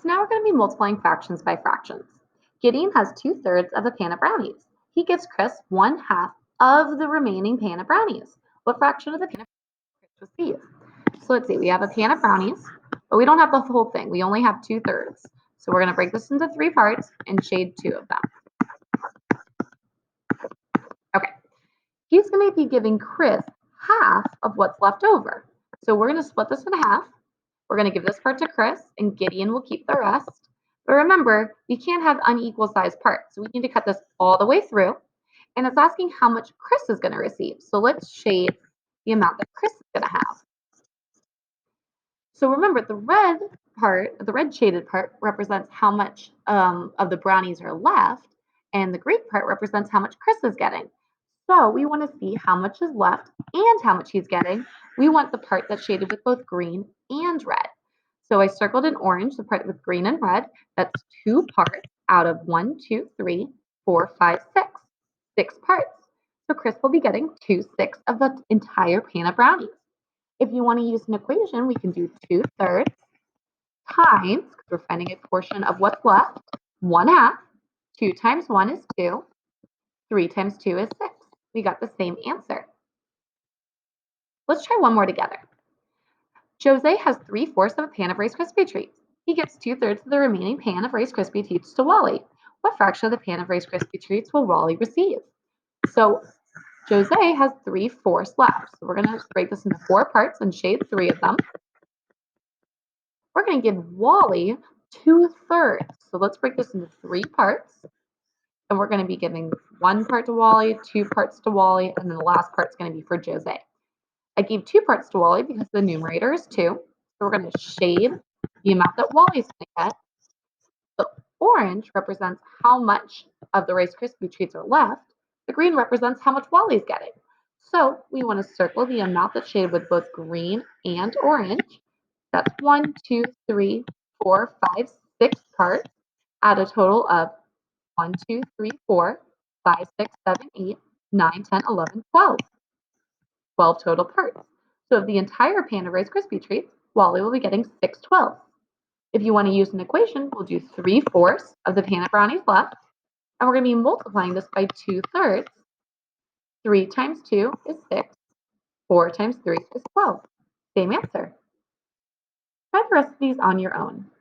So now we're going to be multiplying fractions by fractions. Gideon has 2/3 of a pan of brownies. He gives Chris 1/2 of the remaining pan of brownies. What fraction of the pan of Chris receive? So let's see, we have a pan of brownies, but we don't have the whole thing. We only have 2/3. So we're going to break this into 3 parts and shade 2 of them. Okay, he's going to be giving Chris half of what's left over. So we're going to split this in half. We're going to give this part to Chris, and Gideon will keep the rest. But remember, we can't have unequal sized parts, so we need to cut this all the way through. And it's asking how much Chris is going to receive. So let's shade the amount that Chris is going to have. So remember, the red shaded part represents how much of the brownies are left, and the green part represents how much Chris is getting. So we want to see how much is left and how much he's getting. We want the part that's shaded with both green and red. So I circled in orange the part with green and red. That's 2 parts out of 1, 2, 3, 4, 5, 6. 6 parts. So Chris will be getting 2/6 of the entire pan of brownies. If you want to use an equation, we can do 2/3 times, because we're finding a portion of what's left, 1/2. 2 times 1 is 2. 3 times 2 is 6. We got the same answer. Let's try one more together. Jose has 3/4 of a pan of Rice Krispie treats. He gives 2/3 of the remaining pan of Rice Krispie treats to Wally. What fraction of the pan of Rice Krispie treats will Wally receive? So Jose has 3/4 left. So we're going to break this into 4 parts and shade 3 of them. We're going to give Wally 2/3. So let's break this into 3 parts. And we're going to be giving 1 part to Wally, 2 parts to Wally, and then the last part's going to be for Jose. I gave 2 parts to Wally because the numerator is 2. So we're going to shade the amount that Wally's going to get. The orange represents how much of the Rice Krispie treats are left. The green represents how much Wally's getting. So we want to circle the amount that's shaded with both green and orange. That's 1, 2, 3, 4, 5, 6 parts at a total of 1, 2, 3, 4, 5, 6, 7, 8, 9, 10, 11, 12. 12 total parts. So of the entire pan of Rice Krispie treats, Wally will be getting 6/12. If you want to use an equation, we'll do 3/4 of the pan of brownies left, and we're going to be multiplying this by 2/3. 3 times 2 is 6. 4 times 3 is 12. Same answer. Try the rest of these on your own.